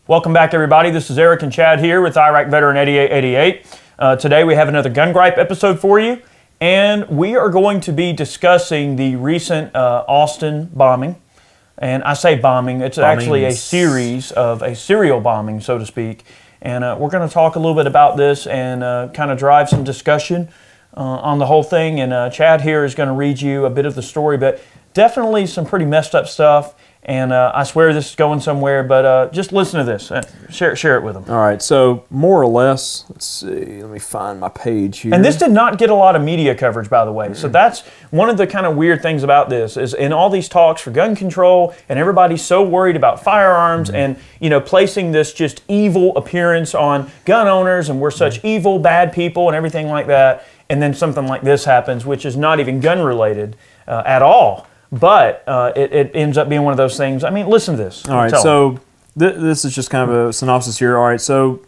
Welcome back, everybody. This is Eric and Chad here with Iraq Veteran 8888. Today we have another Gun Gripe episode for you, and we are going to be discussing the recent Austin bombing. And I say bombing, it's actually a series of a serial bombing, so to speak. And we're going to talk a little bit about this and kind of drive some discussion on the whole thing. And Chad here is going to read you a bit of the story, but definitely some pretty messed up stuff. And I swear this is going somewhere, but just listen to this. Share it with them. All right, so more or less, let's see, let me find my page here. And this did not get a lot of media coverage, by the way. So that's one of the kind of weird things about this is in all these talks for gun control, and everybody's so worried about firearms and, you know, placing this just evil appearance on gun owners, and we're such evil, bad people and everything like that. And then something like this happens, which is not even gun related at all. But it ends up being one of those things. I mean, listen to this. All right, so this is just kind of a synopsis here. All right, so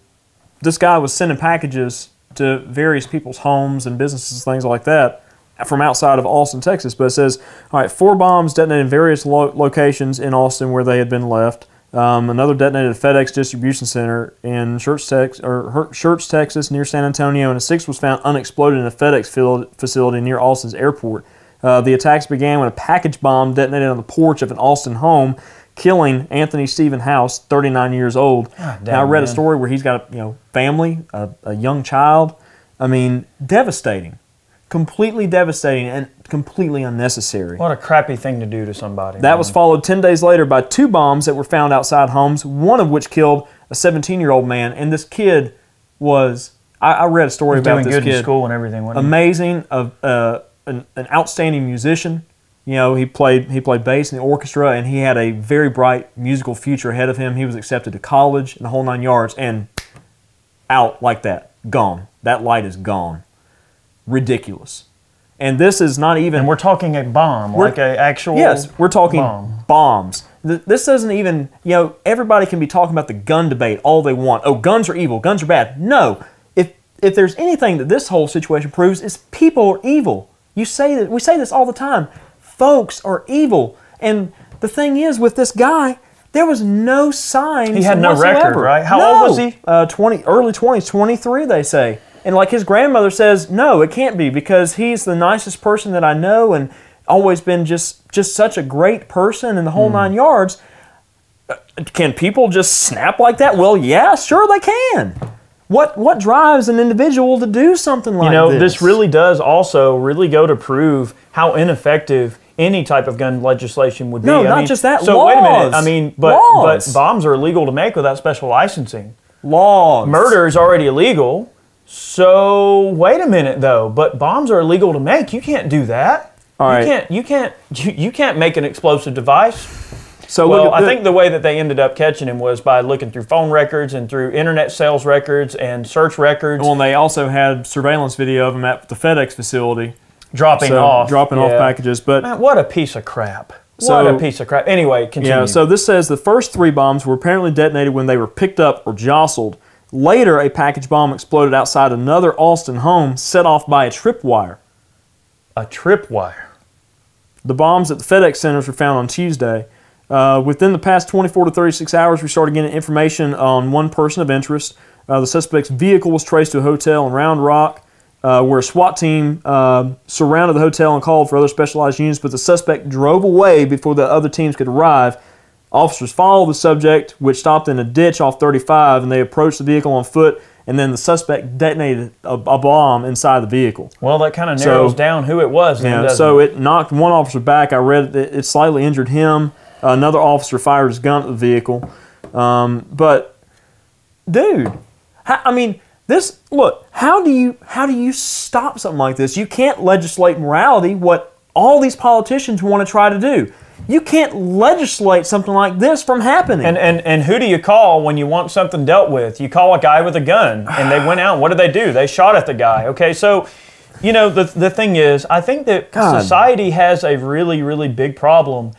this guy was sending packages to various people's homes and businesses, things like that, from outside of Austin, Texas. But it says, all right, 4 bombs detonated in various locations in Austin where they had been left. Another detonated at FedEx distribution center in Schertz, Texas, near San Antonio, and a 6th was found unexploded in a FedEx facility near Austin's airport. The attacks began when a package bomb detonated on the porch of an Austin home, killing Anthony Stephen House, 39 years old. Now, I read a story where he's got a family, a young child. I mean, devastating. Completely devastating and completely unnecessary. What a crappy thing to do to somebody. That was followed 10 days later by 2 bombs that were found outside homes, one of which killed a 17-year-old man. And this kid was, I read a story about this kid. Doing good in school and everything. Amazing. An outstanding musician. You know, he played bass in the orchestra, and he had a very bright musical future ahead of him. He was accepted to college and the whole 9 yards, and out like that. Gone. That light is gone. Ridiculous. And this is not even... And we're talking a bomb, like an actual Yes, we're talking bomb. Bombs. This doesn't even... You know, everybody can be talking about the gun debate all they want. Oh, guns are evil. Guns are bad. No. If there's anything that this whole situation proves, is people are evil. We say this all the time. Folks are evil. And the thing is, with this guy, there was no signs. He had no whatsoever. record, right? How old was he? Early 20s, 23, they say. And like his grandmother says, no, it can't be, because he's the nicest person that I know and always been just such a great person in the whole 9 yards. Can people just snap like that? Well, yeah, sure they can. What drives an individual to do something like this? You know, this really does also really go to prove how ineffective any type of gun legislation would be. No, not just that. So laws. wait a minute. I mean, but bombs are illegal to make without special licensing. Laws. Murder is already illegal. So wait a minute though. But bombs are illegal to make. You can't do that. All right. You can't make an explosive device. So well, I think the way that they ended up catching him was by looking through phone records and through internet sales records and search records. Well, and they also had surveillance video of him at the FedEx facility. Dropping off packages. But man, what a piece of crap. What a piece of crap. Anyway, continue. Yeah, so this says the first 3 bombs were apparently detonated when they were picked up or jostled. Later, a package bomb exploded outside another Austin home set off by a tripwire. A tripwire? The bombs at the FedEx centers were found on Tuesday. Within the past 24 to 36 hours, we started getting information on one person of interest. The suspect's vehicle was traced to a hotel in Round Rock, where a SWAT team surrounded the hotel and called for other specialized units, but the suspect drove away before the other teams could arrive. Officers followed the subject, which stopped in a ditch off 35, and they approached the vehicle on foot, and then the suspect detonated a bomb inside the vehicle. Well, that kind of narrows down who it was. Yeah, so it knocked one officer back. I read it slightly injured him. Another officer fired his gun at the vehicle. But, dude, I mean, look, how do you stop something like this? You can't legislate morality, what all these politicians want to try to do. You can't legislate something like this from happening. And who do you call when you want something dealt with? You call a guy with a gun, and they went out, and what did they do? They shot at the guy, okay? So, you know, the thing is, I think that society has a really, really big problem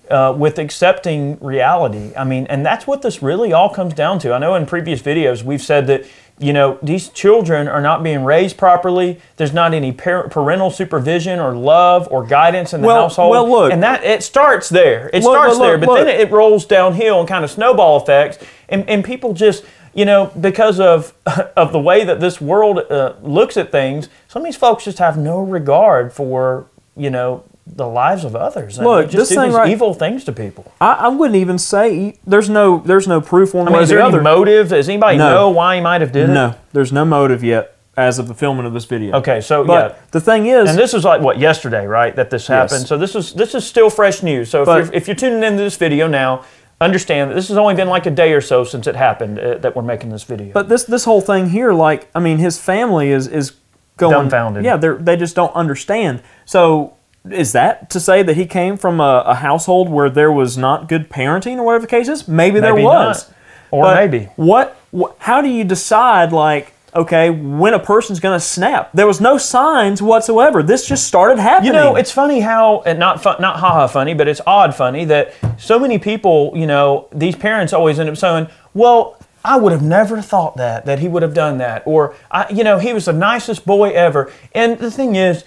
with accepting reality. I mean, and that's what this really all comes down to. I know in previous videos we've said that, you know, these children are not being raised properly. There's not any parental supervision or love or guidance in the household. Well, look. And that it starts there. It starts there, but then it rolls downhill and kind of snowball effects. And people just, you know, because of the way that this world looks at things, some of these folks just have no regard for, you know, the lives of others. And Look, they just this do thing these evil things to people. I wouldn't even say there's no proof one I mean, way or is the there any other. motive? Does anybody No. know why he might have did it? No, there's no motive yet as of the filming of this video. Okay, so But yeah. the thing is, And this was like, what, yesterday, right, that this happened? Yes. So this is still fresh news. So But- if you're tuning into this video now, understand that this has only been like a day or so since it happened that we're making this video. but this whole thing here, like, I mean, his family is going Dumbfounded. Yeah, they just don't understand. So is that to say that he came from a household where there was not good parenting or whatever the case is? Maybe there Maybe was, not. Or But maybe. What? How do you decide, like, okay, when a person's going to snap? There was no signs whatsoever. This just started happening. You know, it's funny how, and not haha funny, but it's odd funny that so many people, you know, these parents always end up saying, well, I would have never thought that he would have done that. Or, you know, he was the nicest boy ever. And the thing is,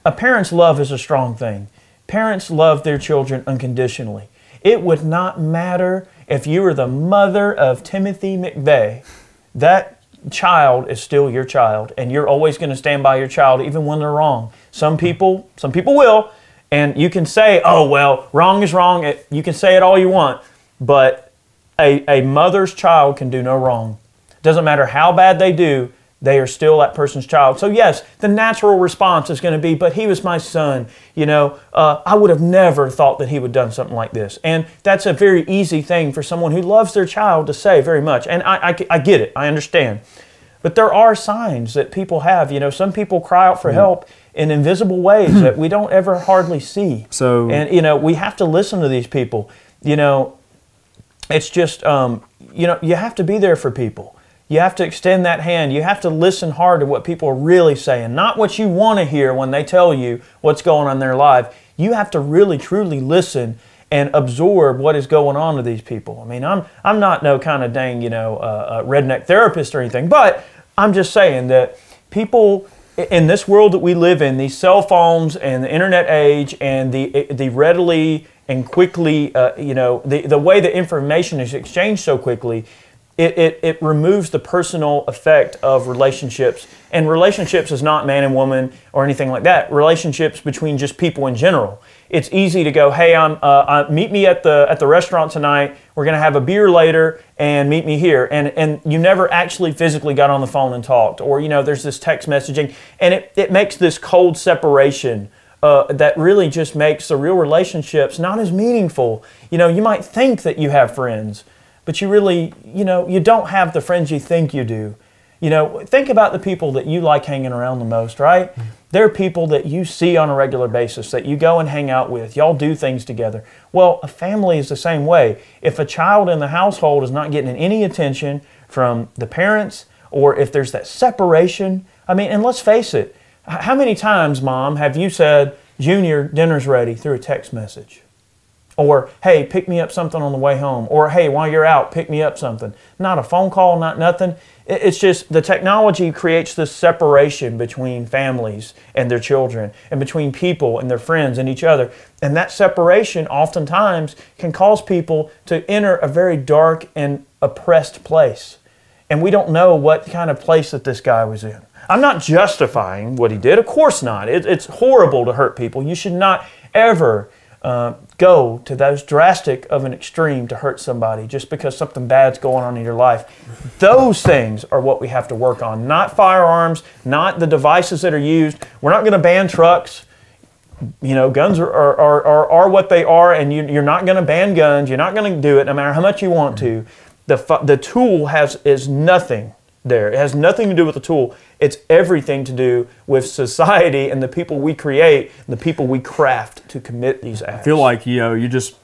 a parent's love is a strong thing. Parents love their children unconditionally. It would not matter if you were the mother of Timothy McVeigh. That child is still your child, and you're always going to stand by your child even when they're wrong. Some people will, and you can say, oh, well, wrong is wrong. You can say it all you want, but a mother's child can do no wrong. Doesn't matter how bad they do, they are still that person's child. So yes, the natural response is going to be, but he was my son. You know, I would have never thought that he would have done something like this. And that's a very easy thing for someone who loves their child to say very much. And I get it. I understand. But there are signs that people have. You know, some people cry out for help in invisible ways that we don't ever hardly see. So, and, you know, we have to listen to these people. You know, it's just, you know, you have to be there for people. You have to extend that hand. You have to listen hard to what people are really saying, not what you want to hear when they tell you what's going on in their life. You have to really, truly listen and absorb what is going on to these people. I mean, I'm not no kind of dang, you know, redneck therapist or anything, but I'm just saying that people in this world that we live in, these cell phones and the internet age and the readily and quickly, you know, the way that information is exchanged so quickly, it removes the personal effect of relationships. And relationships is not man and woman or anything like that. Relationships between just people in general. It's easy to go, hey, meet me at the restaurant tonight. We're going to have a beer later and meet me here. And you never actually physically got on the phone and talked. Or, you know, there's this text messaging. And it makes this cold separation that really just makes the real relationships not as meaningful. You know, you might think that you have friends, but you really, you know, you don't have the friends you think you do. You know, think about the people that you like hanging around the most, right? They're people that you see on a regular basis, that you go and hang out with. Y'all do things together. Well, a family is the same way. If a child in the household is not getting any attention from the parents, or if there's that separation, I mean, and let's face it, how many times, Mom, have you said, Junior, dinner's ready, through a text message? Or, hey, pick me up something on the way home. Or, hey, while you're out, pick me up something. Not a phone call, not nothing. It's just the technology creates this separation between families and their children, and between people and their friends and each other. And that separation oftentimes can cause people to enter a very dark and oppressed place. And we don't know what kind of place that this guy was in. I'm not justifying what he did. Of course not. It's horrible to hurt people. You should not ever go to those drastic of an extreme to hurt somebody just because something bad's going on in your life. Those things are what we have to work on, not firearms, not the devices that are used. We're not going to ban trucks. You know, guns are what they are, and you're not going to ban guns. You're not going to do it no matter how much you want to. The tool is nothing there. It has nothing to do with the tool. It's everything to do with society and the people we create and the people we craft to commit these acts. I feel like, you know, you just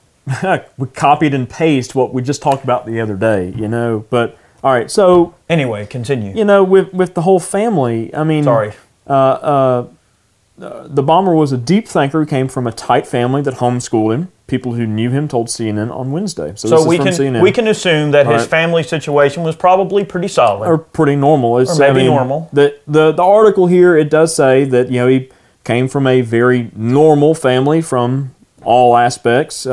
we copied and pasted what we just talked about the other day, you know. But all right, so anyway, continue. You know, with the whole family, I mean, sorry. The bomber was a deep thinker who came from a tight family that homeschooled him. people who knew him told CNN on Wednesday. So So this is from CNN. we can assume that his Right. family situation was probably pretty solid. Or pretty normal. It's, Or maybe normal. The article here, it does say that, he came from a very normal family from all aspects.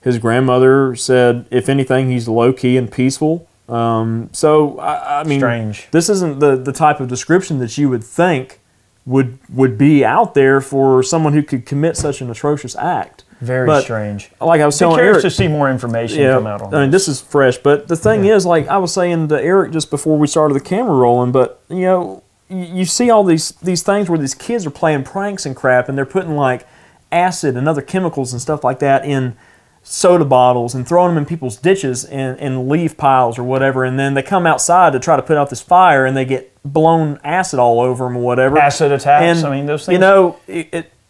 His grandmother said, if anything, he's low-key and peaceful. So, I mean, Strange. this isn't the type of description that you would think would be out there for someone who could commit such an atrocious act. Very But, strange. Like I was Be telling curious Eric, to see more information come out on I mean, this is fresh, but the thing is, like I was saying to Eric just before we started the camera rolling, but you see all these things where these kids are playing pranks and crap, and they're putting like acid and other chemicals and stuff like that in soda bottles and throwing them in people's ditches and leaf piles or whatever, and then they come outside to try to put out this fire, and they get blown acid all over them or whatever. Acid attacks. And, I mean, those things.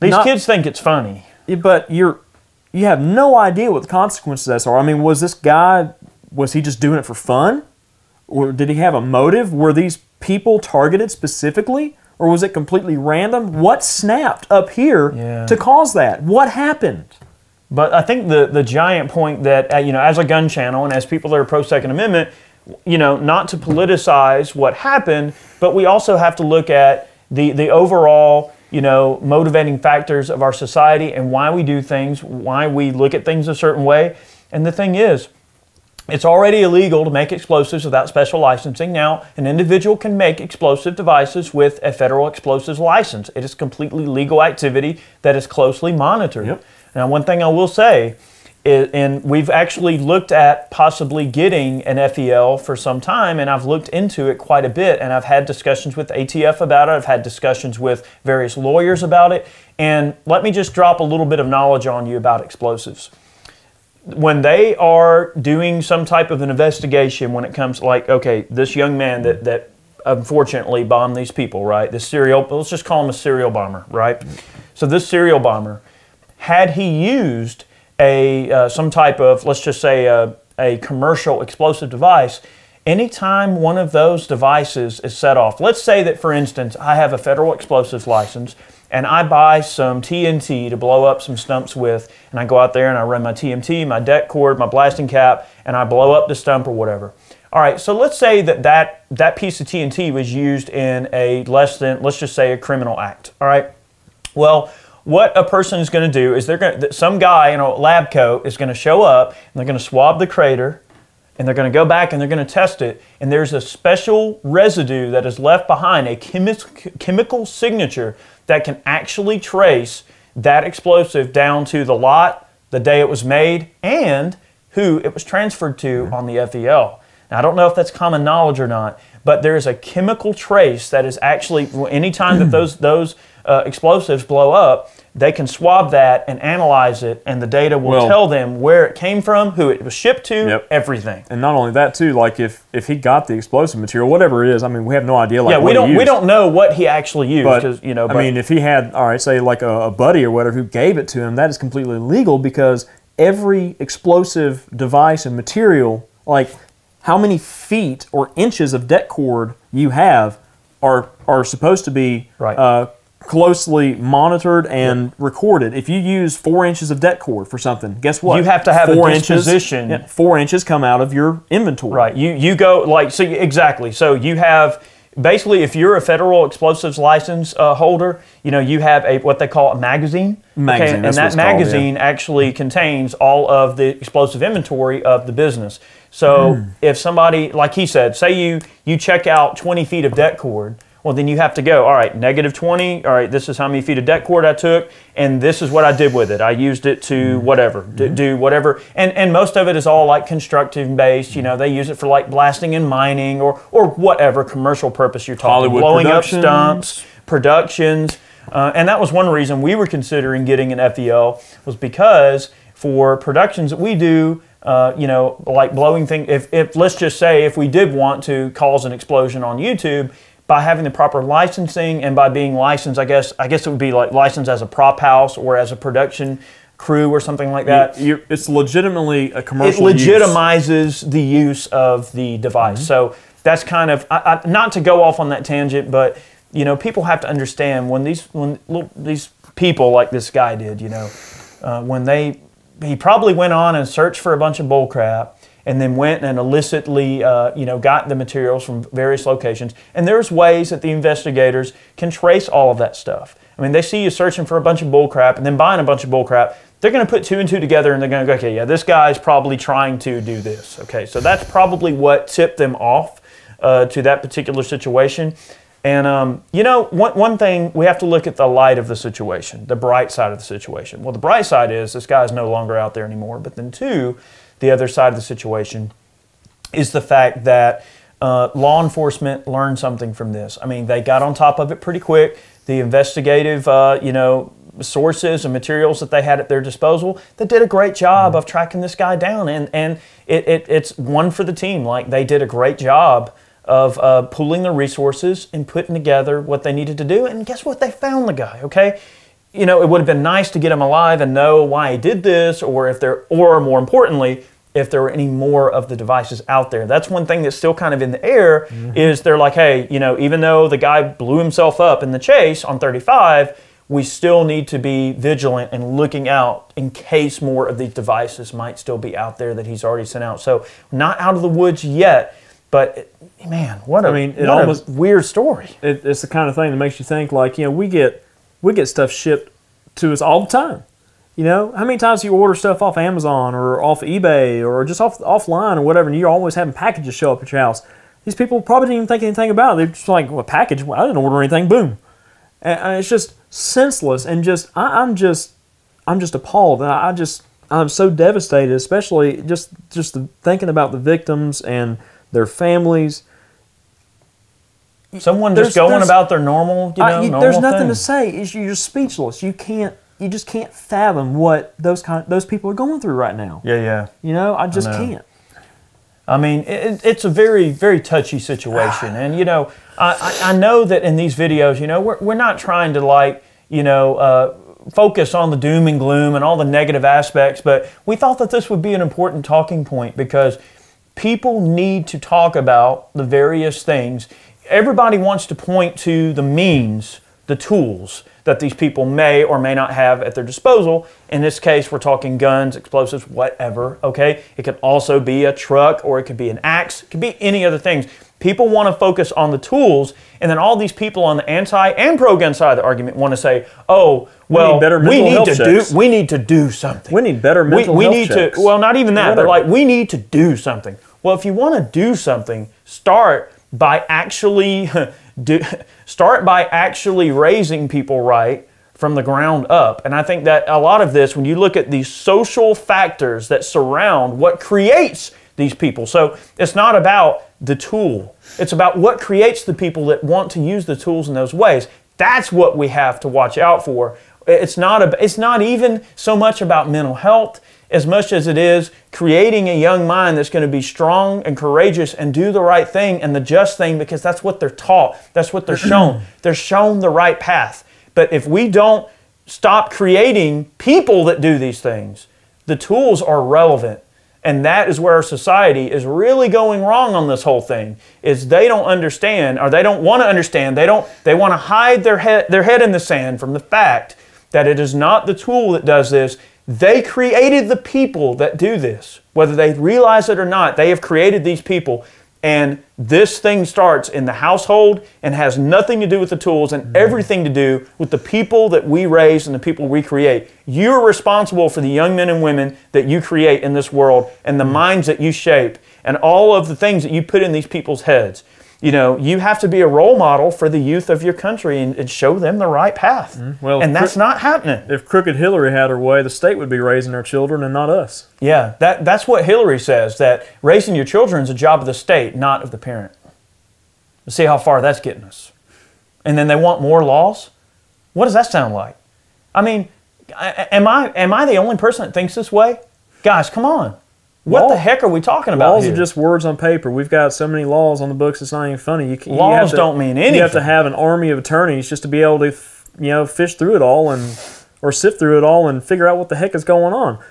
These Kids think it's funny. but you have no idea what the consequences of this are. I mean, was he just doing it for fun? Or did he have a motive? Were these people targeted specifically? Or was it completely random? What snapped up here to cause that? What happened? But I think the giant point that, as a gun channel and as people that are pro-Second Amendment, not to politicize what happened, but we also have to look at the overall, motivating factors of our society and why we do things, why we look at things a certain way. And the thing is, it's already illegal to make explosives without special licensing. Now, an individual can make explosive devices with a federal explosives license. It is completely legal activity that is closely monitored. Yep. Now, one thing I will say, and we've actually looked at possibly getting an FEL for some time, and I've looked into it quite a bit, and I've had discussions with ATF about it. I've had discussions with various lawyers about it. And let me just drop a little bit of knowledge on you about explosives. When they are doing some type of an investigation, when it comes like, okay, this young man that unfortunately bombed these people, right? Let's just call him a serial bomber, right? So this serial bomber, had he used some type of, let's just say a commercial explosive device, anytime one of those devices is set off, let's say that, for instance, I have a federal explosives license, and I buy some TNT to blow up some stumps with, and I go out there and I run my TMT, my det cord, my blasting cap, and I blow up the stump or whatever. All right, so let's say that piece of TNT was used in a less than, let's just say, a criminal act. All right. Well, what a person is going to do is some guy in a lab coat is going to show up, and they're going to swab the crater, and they're going to go back and they're going to test it, and there's a special residue that is left behind, a chemical signature that can actually trace that explosive down to the lot, the day it was made, and who it was transferred to on the FEL. Now, I don't know if that's common knowledge or not, but there is a chemical trace that is actually, anytime that those explosives blow up, they can swab that and analyze it, and the data will tell them where it came from, who it was shipped to, everything. And not only that, too, like if he got the explosive material, whatever it is, I mean, we have no idea. Like, we don't know what he actually used. I mean, if he had, all right, say like a buddy or whatever who gave it to him, that is completely illegal because every explosive device and material, like how many feet or inches of det cord you have, are supposed to be closely monitored and recorded. If you use 4 inches of det cord for something, guess what? You have to have a disposition. 4 inches come out of your inventory. Right. You go like, so exactly. So you have, basically, if you're a federal explosives license holder, you have what they call a magazine. And that magazine actually contains all of the explosive inventory of the business. So if somebody, like he said, say you check out 20 feet of det cord, well, then you have to go, all right, -20, all right, this is how many feet of det cord I took, and this is what I did with it. I used it to whatever, do whatever. And most of it is all like constructive based. They use it for like blasting and mining or whatever commercial purpose you're talking. Hollywood blowing productions. up stumps, productions. And that was one reason we were considering getting an FEL, was because for productions that we do, like blowing things, if let's just say if we did want to cause an explosion on YouTube, by having the proper licensing and by being licensed, I guess it would be like licensed as a prop house or as a production crew or something like that. It's legitimately a commercial use. It legitimizes the use of the device. So that's kind of, not to go off on that tangent, but people have to understand when these people like this guy did, when he probably went on and searched for a bunch of bull crap, and then went and illicitly, got the materials from various locations. And there's ways that the investigators can trace all of that stuff. I mean, they see you searching for a bunch of bull crap and then buying a bunch of bull crap. They're going to put 2 and 2 together, and they're going to go, okay, yeah, this guy's probably trying to do this. Okay, so that's probably what tipped them off to that particular situation. And, one thing, we have to look at the light of the situation, the bright side of the situation. Well, the bright side is this guy's no longer out there anymore. But then 2, the other side of the situation is the fact that law enforcement learned something from this. I mean, they got on top of it pretty quick. The investigative, sources and materials that they had at their disposal, they did a great job of tracking this guy down. And it's one for the team. Like, they did a great job of pooling their resources and putting together what they needed to do. And guess what? They found the guy, okay? It would have been nice to get him alive and know why he did this, or more importantly, if there were any more of the devices out there. That's one thing that's still kind of in the air, is they're like, hey, even though the guy blew himself up in the chase on 35, we still need to be vigilant and looking out in case more of these devices might still be out there that he's already sent out. So not out of the woods yet, but man, what a weird story. It's the kind of thing that makes you think, like, we get stuff shipped to us all the time. How many times you order stuff off Amazon or off eBay or just offline or whatever, and you're always having packages show up at your house. These people probably didn't even think anything about it. They're just like, well, a package? Well, I didn't order anything. Boom. And it's just senseless, and I'm just appalled. I'm so devastated, especially just thinking about the victims and their families. Someone just going about their normal, normal there's nothing thing to say. You're just speechless. You just can't fathom what those people are going through right now. Yeah. I just can't. I mean, it's a very, very touchy situation. And, I know that in these videos, we're not trying to focus on the doom and gloom and all the negative aspects, but we thought that this would be an important talking point because people need to talk about the various things. Everybody wants to point to the means, the tools that these people may or may not have at their disposal. In this case, we're talking guns, explosives, whatever, okay? It could also be a truck, or it could be an axe. It could be any other things. People want to focus on the tools, and then all these people on the anti and pro-gun side of the argument want to say, oh, well, we need to do something. We need better mental health checks. Well, not even that, but we need to do something. Well, if you want to do something, start by actually raising people right from the ground up. And I think that a lot of this, when you look at these social factors that surround what creates these people. So it's not about the tool. It's about what creates the people that want to use the tools in those ways. That's what we have to watch out for. It's not even so much about mental health as much as it is creating a young mind that's going to be strong and courageous and do the right thing and the just thing, because that's what they're taught. That's what they're shown. They're shown the right path. But if we don't stop creating people that do these things, the tools are relevant. And that is where our society is really going wrong on this whole thing, is they don't understand, or they don't want to understand. They want to hide their head in the sand from the fact that it is not the tool that does this. They created the people that do this. Whether they realize it or not, they have created these people. And this thing starts in the household and has nothing to do with the tools and everything to do with the people that we raise and the people we create. You're responsible for the young men and women that you create in this world and the minds that you shape and all of the things that you put in these people's heads. You have to be a role model for the youth of your country and show them the right path. Well, and that's not happening. If crooked Hillary had her way, the state would be raising our children and not us. Yeah, that's what Hillary says, that raising your children is a job of the state, not of the parent. Let's see how far that's getting us. And then they want more laws? What does that sound like? I mean, am I the only person that thinks this way? Guys, come on. What the heck are we talking about Laws here? are just words on paper. We've got so many laws on the books, it's not even funny. Laws don't mean anything. You have to have an army of attorneys just to be able to, fish through it all or sift through it all and figure out what the heck is going on.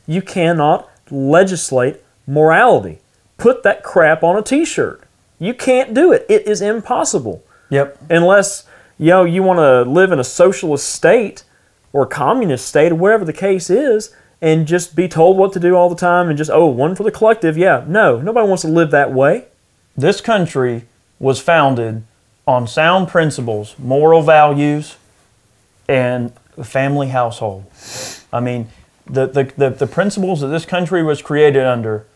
You cannot legislate morality. Put that crap on a T-shirt. You can't do it. It is impossible. Yep. Unless you want to live in a socialist state or a communist state or whatever the case is. and just be told what to do all the time and just, oh, one for the collective. Yeah, no, nobody wants to live that way. This country was founded on sound principles, moral values, and the family household. I mean, the principles that this country was created under,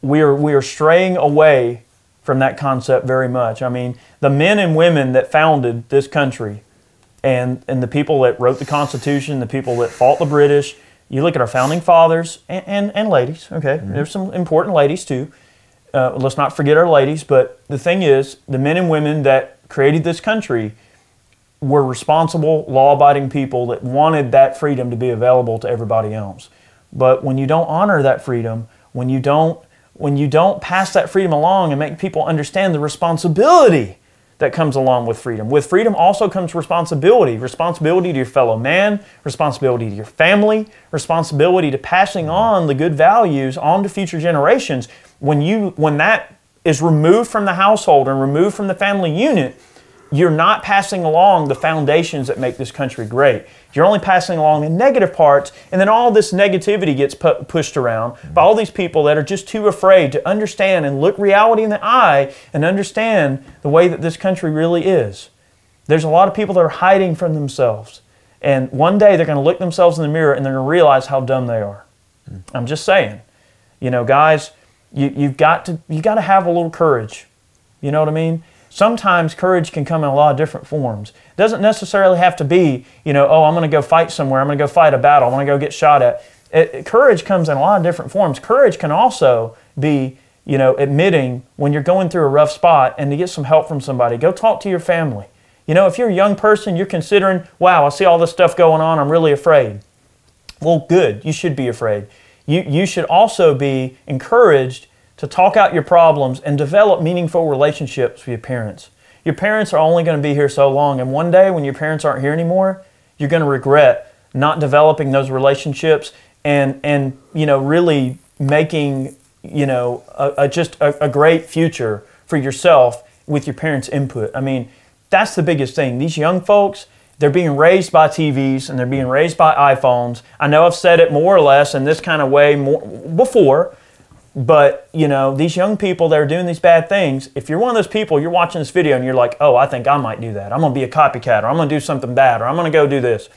we are straying away from that concept very much. I mean, the men and women that founded this country and the people that wrote the Constitution, the people that fought the British, you look at our founding fathers and ladies, okay? Mm-hmm. There's some important ladies too. Let's not forget our ladies, but the thing is, the men and women that created this country were responsible, law-abiding people that wanted that freedom to be available to everybody else. But when you don't honor that freedom, when you don't pass that freedom along and make people understand the responsibility that comes along with freedom also comes responsibility. Responsibility to your fellow man, responsibility to your family, responsibility to passing on the good values on to future generations. When that is removed from the household and removed from the family unit, you're not passing along the foundations that make this country great. You're only passing along the negative parts, and then all this negativity gets pushed around by all these people that are just too afraid to understand and look reality in the eye and understand the way that this country really is. There's a lot of people that are hiding from themselves, and one day they're going to look themselves in the mirror and they're going to realize how dumb they are. I'm just saying, guys, you've got to have a little courage. You know what I mean? Sometimes courage can come in a lot of different forms. It doesn't necessarily have to be, oh, I'm going to go fight somewhere. I'm going to go fight a battle. I'm going to go get shot at. Courage comes in a lot of different forms. Courage can also be, admitting when you're going through a rough spot and to get some help from somebody. Go talk to your family. If you're a young person, you're considering, wow, I see all this stuff going on. I'm really afraid. Well, good. You should be afraid. You should also be encouraged to talk out your problems and develop meaningful relationships with your parents. Your parents are only going to be here so long, and one day when your parents aren't here anymore, you're going to regret not developing those relationships and really making just a great future for yourself with your parents' input. I mean, that's the biggest thing. These young folks, they're being raised by TVs and they're being raised by iPhones. I know I've said it more or less in this kind of way before. But, these young people that are doing these bad things, if you're one of those people, you're watching this video and you're like, oh, I think I might do that. I'm going to be a copycat, or I'm going to do something bad, or I'm going to go do this.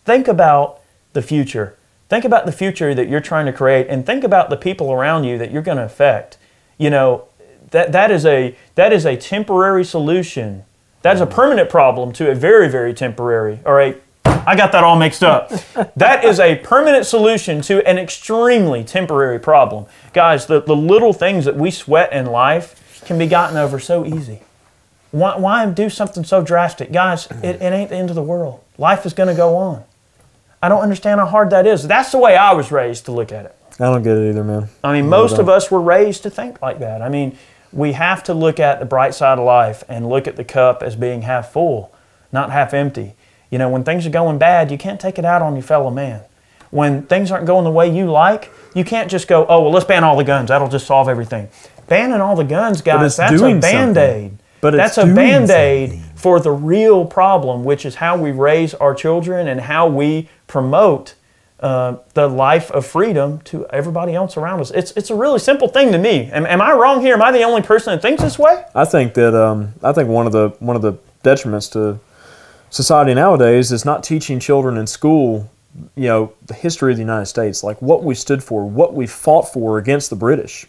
Think about the future. Think about the future that you're trying to create, and think about the people around you that you're going to affect. That is a temporary solution. That is a permanent problem to a very, very temporary, I got that all mixed up. That is a permanent solution to an extremely temporary problem. Guys, the little things that we sweat in life can be gotten over so easy. Why do something so drastic? Guys, it ain't the end of the world. Life is going to go on. I don't understand how hard that is. That's the way I was raised to look at it. I don't get it either, man. I mean, most of us were raised to think like that. I mean, we have to look at the bright side of life and look at the cup as being half full, not half empty. When things are going bad, you can't take it out on your fellow man. When things aren't going the way you like, you can't just go, oh, well, let's ban all the guns. That'll just solve everything. Banning all the guns, guys, that's a Band-Aid. That's a Band-Aid for the real problem, which is how we raise our children and how we promote the life of freedom to everybody else around us. It's a really simple thing to me. Am I wrong here? Am I the only person that thinks this way? I think that one of the detriments to society nowadays is not teaching children in school, the history of the United States, like what we stood for, what we fought for against the British.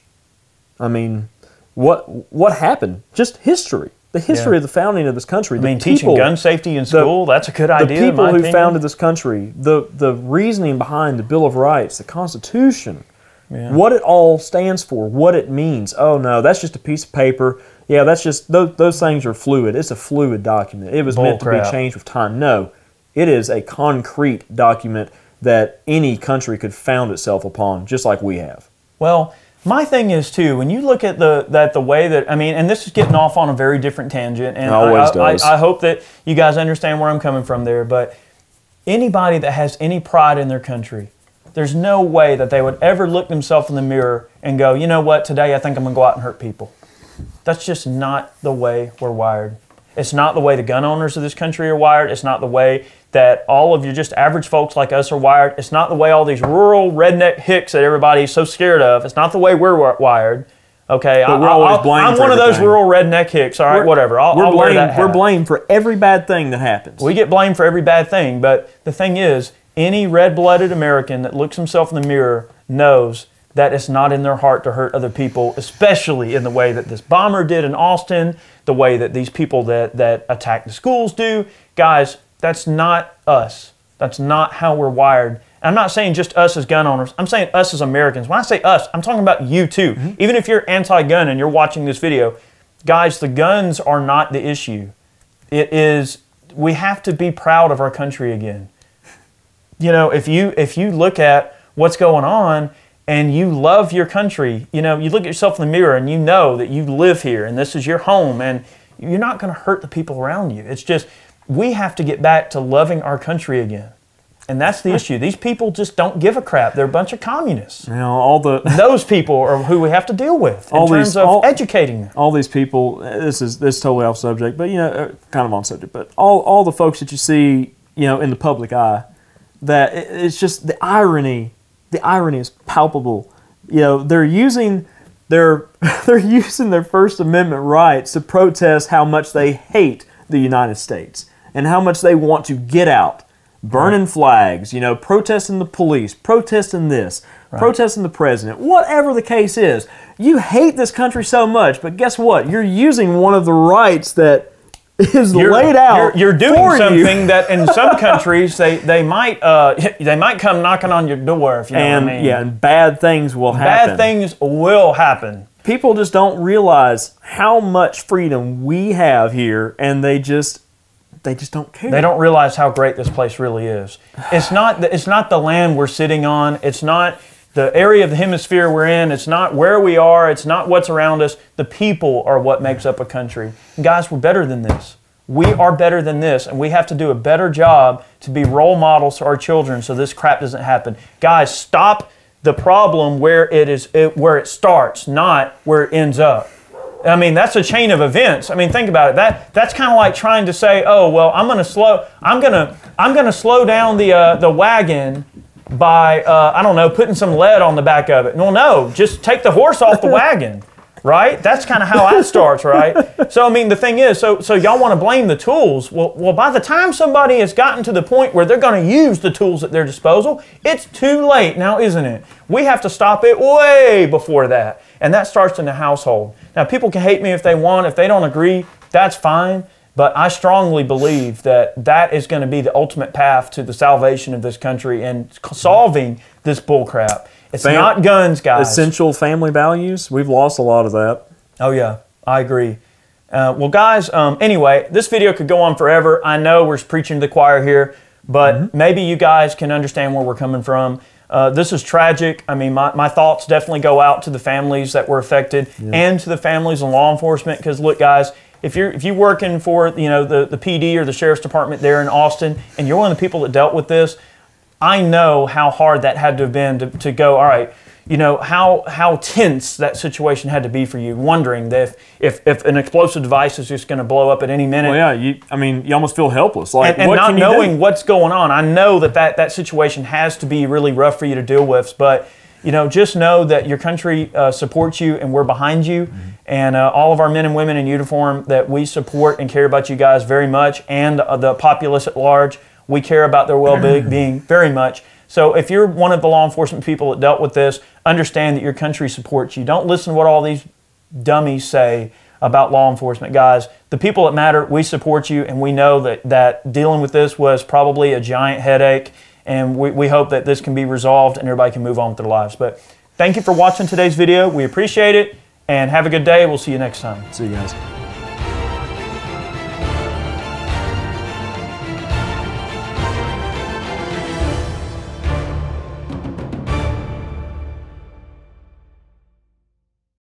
I mean, what happened? Just history. The history of the founding of this country. Teaching gun safety in school, that's a good idea. The people who founded this country, the reasoning behind the Bill of Rights, the Constitution, what it all stands for, what it means. Oh no, that's just a piece of paper. Yeah, that's just, those things are fluid. It's a fluid document. It was meant to be changed with time. No, it is a concrete document that any country could found itself upon, just like we have. Well, my thing is, too, when you look at the way that, and this is getting off on a very different tangent, and I hope that you guys understand where I'm coming from there, but anybody that has any pride in their country, there's no way that they would ever look themselves in the mirror and go, you know what, today I think I'm going to go out and hurt people. That's just not the way we're wired. It's not the way the gun owners of this country are wired. It's not the way that all of you just average folks like us are wired. It's not the way all these rural redneck hicks that everybody's so scared of. It's not the way we're wired. Okay, But we're always blamed I'm for one of those everything. rural redneck hicks. All right, whatever. I'll wear that hat. We're blamed for every bad thing that happens. We get blamed for every bad thing, but the thing is, any red-blooded American that looks himself in the mirror knows that it's not in their heart to hurt other people, especially in the way that this bomber did in Austin, the way that these people that attack the schools do. Guys, that's not us. That's not how we're wired. And I'm not saying just us as gun owners. I'm saying us as Americans. When I say us, I'm talking about you too. Even if you're anti-gun and you're watching this video, guys, the guns are not the issue. It is, we have to be proud of our country again. You know, if you look at what's going on and you love your country, you know, you look at yourself in the mirror and you know that you live here and this is your home and you're not going to hurt the people around you. It's just, we have to get back to loving our country again. And that's the issue. These people just don't give a crap. They're a bunch of communists. You know, Those people are who we have to deal with in terms of educating them. All these people, this is totally off subject, but, you know, kind of on subject, but all the folks that you see, you know, in the public eye, that it's just the irony is palpable. You know, they're using their First Amendment rights to protest how much they hate the United States and how much they want to get out, burning flags, you know, protesting the police, protesting this, protesting the president, whatever the case is. You hate this country so much, but guess what? You're using one of the rights that is laid out. You're doing something that in some countries they might come knocking on your door, if you know what I mean. Yeah, and bad things will happen. Bad things will happen. People just don't realize how much freedom we have here, and they just don't care. They don't realize how great this place really is. It's not the land we're sitting on. It's not the area of the hemisphere we're in. It's not where we are. It's not what's around us. The people are what makes up a country. And guys, we're better than this. We are better than this, and we have to do a better job to be role models to our children so this crap doesn't happen. Guys, stop the problem where it starts, not where it ends up. I mean, that's a chain of events. I mean, think about it. That's kind of like trying to say, oh, well, I'm gonna slow down the wagon by I don't know, putting some lead on the back of it. No, just take the horse off the wagon, right? That's kind of how that starts, right? So I mean, the thing is, so y'all want to blame the tools. Well, by the time somebody has gotten to the point where they're going to use the tools at their disposal, it's too late now, isn't it? We have to stop it way before that, and that starts in the household. Now, people can hate me if they want. If they don't agree, that's fine. But I strongly believe that is going to be the ultimate path to the salvation of this country and solving this bullcrap. It's not guns, guys. Essential family values, we've lost a lot of that. Oh, yeah, I agree. Well, guys, anyway, this video could go on forever. I know we're preaching to the choir here, but maybe you guys can understand where we're coming from. This is tragic. I mean, my thoughts definitely go out to the families that were affected and to the families and law enforcement. Because look, guys, if you're working for the PD or the sheriff's department there in Austin, and you're one of the people that dealt with this, I know how hard that had to have been to go. All right, you know how tense that situation had to be for you, wondering that if an explosive device is just going to blow up at any minute. Well, yeah, you almost feel helpless, like and what not can you knowing do? What's going on. I know that situation has to be really rough for you to deal with, but just know that your country supports you, and we're behind you, and all of our men and women in uniform that we support and care about you guys very much, and the populace at large. We care about their well-being very much. So if you're one of the law enforcement people that dealt with this, understand that your country supports you. Don't listen to what all these dummies say about law enforcement, guys. The people that matter, we support you, and we know that dealing with this was probably a giant headache, and we hope that this can be resolved and everybody can move on with their lives. But thank you for watching today's video. We appreciate it, and have a good day. We'll see you next time. See you guys.